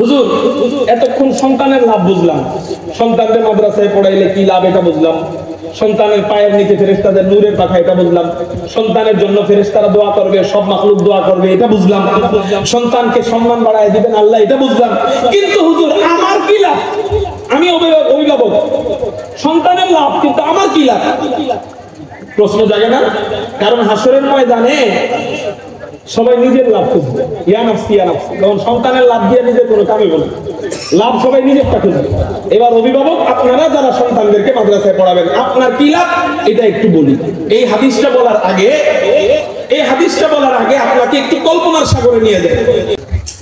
হুজুর এতক্ষণ সন্তানের লাভ বুঝলাম, সন্তানদের মাদ্রাসায় পড়াইলে কি লাভ এটা বুঝলাম, সন্তানের পায়ের নিচে ফেরেশতাদের নূরের পাখা এটা বুঝলাম, সন্তানের জন্য ফেরেশতারা দোয়া করবে, সব মাখলুক দোয়া করবে এটা বুঝলাম, সন্তানকে সম্মান বাড়ায় দিবেন আল্লাহ এটা বুঝলাম। কিন্তু হুজুর আমার কি লাভ? আমি অভিভাবক, সন্তানের লাভ, কিন্তু আমার কি লাভ? প্রশ্ন জাগে না? কারণ হাসরের ময়দানে সবাই নিজের লাভ খুঁজবে, ইয়া নাফসি ইয়া নাফসি। কারণ সন্তানের লাভ দিয়ে নিজের কোনো কামই বলে লাভ সবাই নিজেরটা খুঁজবে। এবার অভিভাবক আপনারা যারা সন্তানদেরকে মাদ্রাসায় পড়াবেন, আপনার কি লাভ এটা একটু বলি। এই হাদিসটা বলার আগে আপনাকে একটু কল্পনার সাগরে নিয়ে যায়।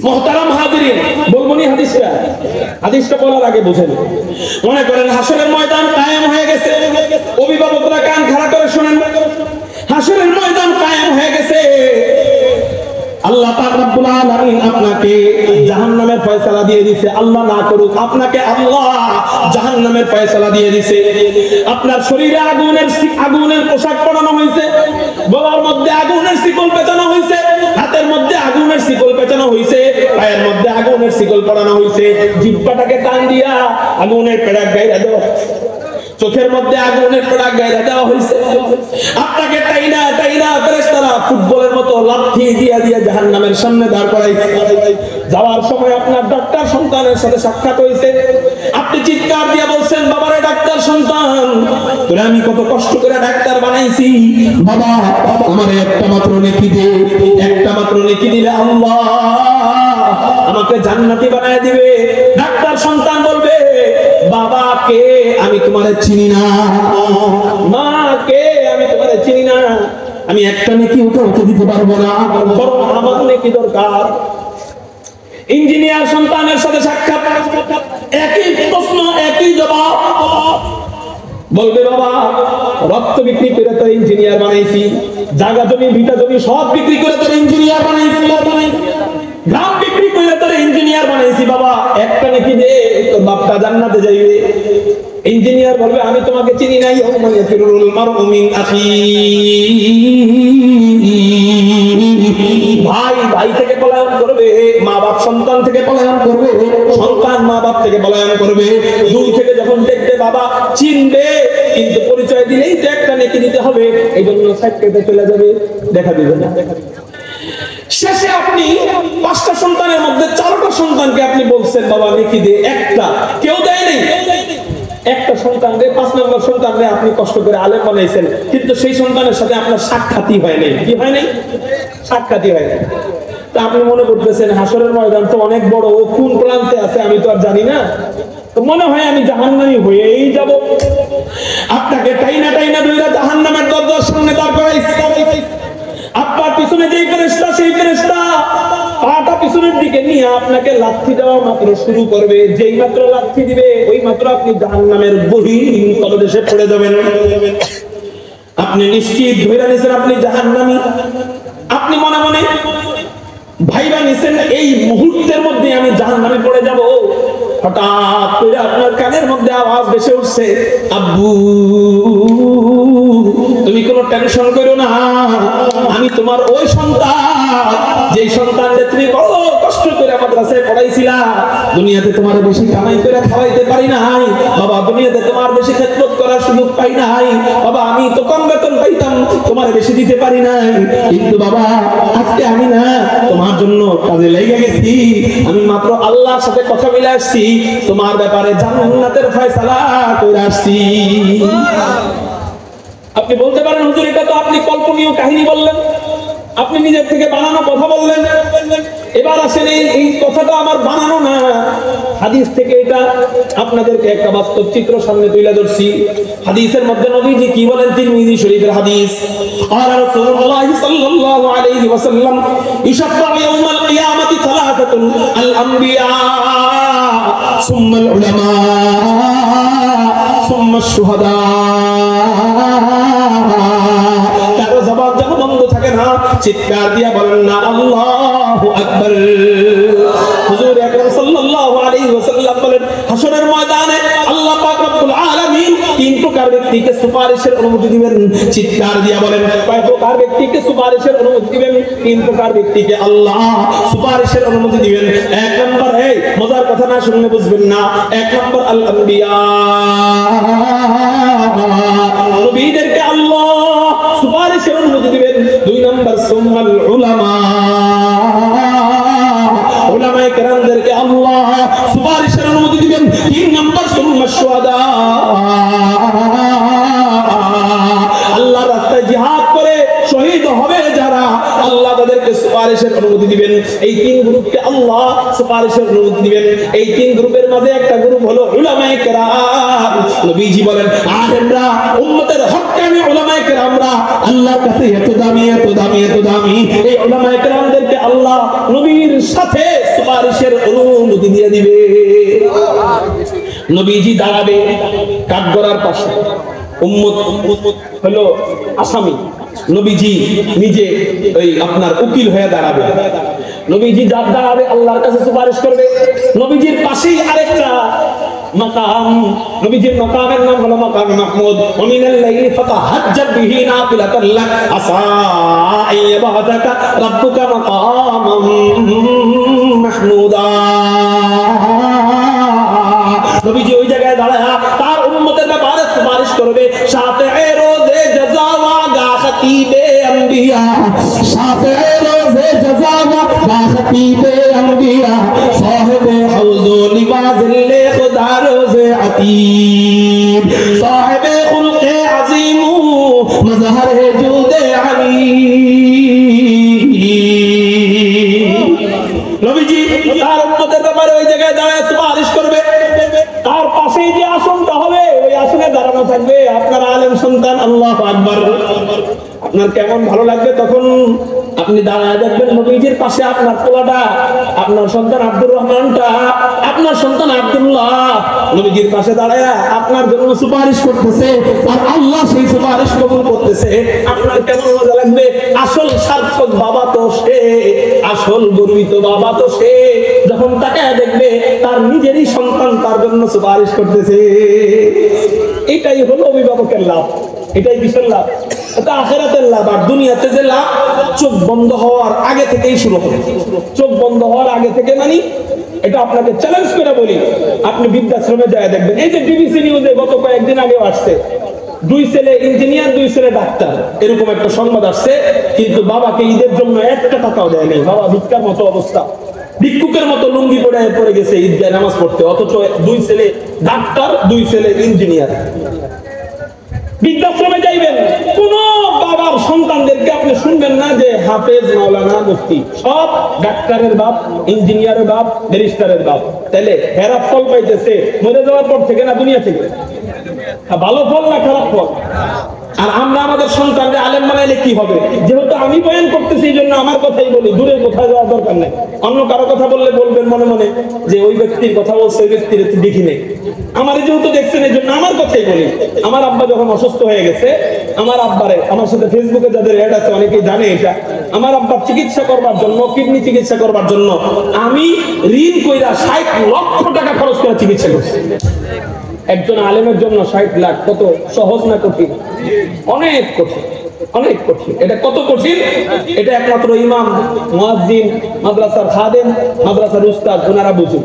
মুহতারাম হাজিরিন, বলবো নি হাদিসটা বলার আগে বুঝেন। মনে করেন হাসরের ময়দান কায়েম হয়ে গেছে, অভিভাবকরা কান খাড়া করে শুনেন, হাসরের ময়দান কায়েম হয়ে গেছে। আল্লাহ পাক রব্বুল আলামিন আপনাকে জাহান্নামের ফয়সালা দিয়ে দিয়েছে। আল্লাহ না করুক, আপনাকে আল্লাহ জাহান্নামের ফয়সালা দিয়ে দিয়েছে। আপনার শরীরে আগুনের পোশাক পরানো হয়েছে, গলার মধ্যে আগুনের শিকল পেঁচানো হয়েছে, হাতের মধ্যে আগুনের শিকল পেঁচানো হয়েছে, পায়ের মধ্যে আগুনের শিকল পরানো হয়েছে, জিহ্বাটাকে টান দিয়া আগুনের পেড়াক গাইরা দেওয়া, চোখের মধ্যে আগুনের পেড়াক গাইরা দেওয়া হয়েছে। আপনাকে টাইনা ফেরেশতারা ফুটবলের মতো লাথি দিয়া জাহান্নামের সামনে দাঁড় করাইছে। যাওয়ার সময় আপনার ডাক্তার সন্তানের সাথে সাক্ষাৎ হয়েছে। আপনি চিৎকার দিয়ে বলছেন, বাবারে ডাক্তার সন্তান, তোরে আমি কত কষ্ট করে ডাক্তার বানাইছি, বাবা আমার একটা মাত্র নেকি দে, একটা মাত্র নেকি দিলে আল্লাহ আমাকে জান্নাতি বানায় দিবে। ডাক্তার সন্তান বলবে, বাবা কে আমি তোমারে চিনি না, মা কে আমি তোমারে চিনি না, আমি একটা নেকি ওকে দিতে পারবো না, বরং আমার নেকি দরকার। ইঞ্জিনিয়ার সন্তানের সাথে সাক্ষাৎ, একই প্রশ্ন একই জবাব। বলবে, বাবা রক্ত বিক্রি করে তোর ইঞ্জিনিয়ার বানাইছি, জায়গা জমি ভিটা জমি সব বিক্রি করে তোর ইঞ্জিনিয়ার বানাইছি, গ্রাম বিক্রি করে তোর ইঞ্জিনিয়ার বানাইছি, বাবা একটা নাকি দে, তোর বাপটা জান্নাতে যাইবে। ইঞ্জিনিয়ার বলবে, আমি তোমাকে চিনি নাই, ভাই ভাই থেকে পলায়ন করবে, মা বাপ সন্তান থেকে পলায়ন করবে, সন্তান মা বাপ থেকে পলায়ন করবে। দূর থেকে যখন দেখতে বাবা চিনবে, কিন্তু পরিচয় দিলেই তো একটা নেকি দিতে হবে, এই জন্য সাইড কেটে চলে যাবে, দেখা দিবে না। শেষে আপনি 5টা সন্তানের মধ্যে 4টা সন্তানকে আপনি বলছেন বাবা নেকি দে, একটা কেউ দেয় নাই। একটা সন্তানকে 5 নম্বর সন্তানকে আপনি কষ্ট করে আলেম বানাইছেন, কিন্তু সেই সন্তানের সাথে আপনার সাক্ষাৎই হয় নাই। কি হয় নাই? সাক্ষাৎই হয় নাই। তা আপনি মনে করতেছেন হাসরের ময়দান তো অনেক বড়, ও কোন প্রান্তে আছে আমি তো আর জানি না, তো মনে হয় আমি জাহান্নামী হয়েই যাব। আপনাকে টাইনা ধইরা জাহান্নামের দরজার সামনে দাঁড় করাইছে। আপনার পিছনে যেই ফেরেশতা, সেই ফেরেশতা পাটা পিছনের দিকে নিয়ে আপনাকে লাথি দেওয়া মাত্র শুরু করবে। যেই মাত্র লাথি দিবে, ওই মাত্র আপনি জাহান্নামের বহির তলদেশে পড়ে যাবেন। আপনি নিশ্চিত ধরে নিছেন আপনি জাহান্নামী। আপনি মনে মনে ভাইবা নিছেন এই মুহূর্তের মধ্যে আমি জাহান্নামে পড়ে যাব। হঠাৎ করে আপনার কানের মধ্যে আওয়াজ ভেসে উঠছে, আব্বু তুমি কোনো টেনশন করো না, আমি তোমার ওই সন্তান, যেই সন্তানকে তুমি বড় কষ্ট করে মাদ্রাসায় পড়াইছিলা। দুনিয়াতে তোমার বেশি কামাই করে খাওয়াইতে পারি নাই বাবা, দুনিয়াতে তোমার বেশি খেদমত করার সুযোগ পাই নাই বাবা, আমি তো কম বেতন পাইতাম, তোমার বেশি দিতে পারি নাই, কিন্তু বাবা আজকে আমি না তোমার জন্য কাজে লেগে গেছি। আমি মাত্র আল্লাহর সাথে কথা বলে আসছি, তোমার ব্যাপারে জান্নাতের ফয়সালা করে আসছি। আপনি বলতে পারেন, হুজুর এটা তো আপনি কল্পনীয় কাহিনী বললেন, আপনি নিজের থেকে বানানো কথা বললেন। এবার আসেন, এই কথাটা আমার বানানো না, হাদিস থেকে এটা আপনাদেরকে একটা বাস্তব চিত্র সামনে তুলে ধরছি। হাদিসের মধ্যে নবীজি কি বলেন, তিরমিজি শরীফের হাদিস, আর রাসূলুল্লাহ সাল্লাল্লাহু আলাইহি ওয়াসাল্লাম ইশফা'u ইয়াউমাল কিয়ামাতি সালাতাতুন আল আমবিয়া সুম্মাল উলামা সুম্মাশ শুহাদা। কারো জবান যেন বন্ধ থাকে না, চিৎকার দিয়া বলেন না আল্লাহু আকবার। হুজুর আকরাম সাল্লাল্লাহু আলাইহি ওয়াসাল্লাম বলেন, হাসরের ময়দানে আল্লাহ পাক রব্বুল আলামিন 3 প্রকার ব্যক্তিকে সুপারিশের অনুমতি দিবেন। চিৎকার দিয়া বলেন, কয় প্রকার ব্যক্তিকে সুপারিশের অনুমতি দিবেন? 3 প্রকার ব্যক্তিকে আল্লাহ সুপারিশের অনুমতি দিবেন। 1 নম্বর, এই মজার না শুনলে বুঝবেন না। 1 নম্বর আল আম্বিয়া, নবীদেরকে আল্লাহ সুপারিশের অনুমতি দিবেন। 2 নম্বর সুম্মাল উলামা, উলামায়ে কেরামদেরকে আল্লাহ সুপারিশের অনুমতি দিবেন। 3 নম্বর সুম্মাশ শুহাদা, আল্লাহর রাস্তায় জিহাদ করে শহীদ হবে যারা, আল্লাহ তাদেরকে সুপারিশের অনুমতি দিবেন। এই 3 গ্রুপকে আল্লাহ সুপারিশের অনুমতি দিবেন। এই 3 গ্রুপের মাঝে একটা গ্রুপ হলো উলামায়ে কেরাম। নবীজি বলেন আলেমরা, উম্মতের হক্কানি উলামায়ে কেরামরা আল্লাহর কাছে এত দামি, এত দামি, এত দামি। এই উলামায়ে কেরামদেরকে আল্লাহ নবীর সাথে সুপারিশের অনুমতি দিয়ে দিবে। নবীজি দাঁড়াবে কাঠগড়ার পাশে, উম্মত হলো আসামি, নবীজি নিজে ওই আপনার উকিল হয়ে দাঁড়াবে। নবীজি যার দাঁড়াবে আল্লাহর কাছে সুপারিশ করবে। নবীজির পাশেই আরেকটা মাকাম, নবীজির মাকামের নাম হলো মাকাম মাহমুদ। ওমিনাল লাইলি ফাতাহাজ্জাত বিহি নাফিলাতাল লাক আসা আইয়াবাতাকা রাব্বুকা মাকামাম মাহমুদা। নবীজি ওই জায়গায় দাঁড়ায় তার উম্মতের ব্যাপারে সুপারিশ করবে। সাথে রোজে জাযা ওয়া গাখাতিবে আম্বিয়া, সাথে রোজে জাযা ওয়া গাখাতিবে আম্বিয়া, সাহেবে হাউজু লিবাজিল্লে খুদা রোজে আতীব, সাহেবে খুলকে আযীমু মজহরে জুদে আলী। নবীজি তার উম্মতের ব্যাপারে ওই জায়গায় দাঁড়ায় সুপারিশ করবে। তার পাশেই যে আসনটা হবে ওই আসনে দাঁড়ানো থাকবে আপনার আলেম সন্তান। আল্লাহু আকবার। আপনার কেমন ভালো লাগবে তখন আপনি দাঁড়ায় দেখবেন নবীজির পাশে আপনার পোলাটা, আপনার সন্তান আব্দুর রহমানটা, আপনার সন্তান আব্দুল্লাহ নবীজির পাশে দাঁড়ায় আপনার জন্য সুপারিশ করতেছে, আর আল্লাহ সেই সুপারিশ কবুল করতেছে। আপনার কেমন মজা লাগবে। আসল সার্থক বাবা তো সে, আসল গর্বিত বাবা তো সে, যখন তাকায় দেখবে তার নিজেরই সন্তান তার জন্য সুপারিশ করতেছে। এটাই হলো অভিভাবকের লাভ, এটাই কিসের লাভ? এটা আখিরাতের লাভ। আর দুনিয়াতে যে লাভ চোখ বন্ধ হওয়ার আগে থেকেই শুরু হবে। চোখ বন্ধ হওয়ার আগে থেকে মানে এটা আপনাকে চ্যালেঞ্জ করে বলি, আপনি বৃদ্ধাশ্রমে যায় দেখবেন। এই যে বিবিসি নিউজে গত কয়েকদিন আগে আসছে, 2 ছেলে ইঞ্জিনিয়ার, 2 ছেলে ডাক্তার, এরকম একটা সংবাদ আসছে। কিন্তু বাবাকে ঈদের জন্য 1 টাকাও দেয় নাই। বাবা ভিক্ষার মতো অবস্থা, ভিক্ষুকের মতো লুঙ্গি পরে গেছে ঈদগাহে নামাজ পড়তে, অথচ 2 ছেলে ডাক্তার, 2 ছেলে ইঞ্জিনিয়ার। বৃদ্ধাশ্রমে যাইবেন, কোন বাবার সন্তানদেরকে আপনি শুনবেন না যে হাফেজ, মাওলানা, মুফতি। সব ডাক্তারের বাপ, ইঞ্জিনিয়ারের বাপ, ব্যারিস্টারের বাপ। তাহলে হেরা ফল পাইতেছে মরে যাওয়ার পর থেকে না দুনিয়া থেকে? ভালো ফল না খারাপ ফল? আর আমরা আমাদের সন্তানকে আলেম বানাইলে কি হবে? যেহেতু আমি বয়ান করতেছি এই জন্য আমার কথাই বলি, দূরের কোথায় যাওয়ার দরকার নেই। অন্য কারো কথা বললে বলবেন মনে মনে যে ওই ব্যক্তির কথা বলছে, ওই ব্যক্তির দেখি নেই। আমার যেহেতু দেখছেন এই জন্য আমার কথাই বলি। আমার আব্বা যখন অসুস্থ হয়ে গেছে, আমার আব্বারে, আমার সাথে ফেসবুকে যাদের অ্যাড আছে অনেকেই জানে এটা, আমার আব্বার চিকিৎসা করবার জন্য, কিডনি চিকিৎসা করবার জন্য আমি ঋণ কইরা 60 লক্ষ টাকা খরচ করে চিকিৎসা করছি। একজন আলেমের জন্য 60 লাখ কত সহজ না কঠিন? অনেক কঠিন, অনেক কঠিন। এটা কত কঠিন এটা একমাত্র ইমাম, মুয়াজ্জিন, মাদ্রাসার খাদেম, মাদ্রাসার উস্তাদ ওনারা বুঝুন।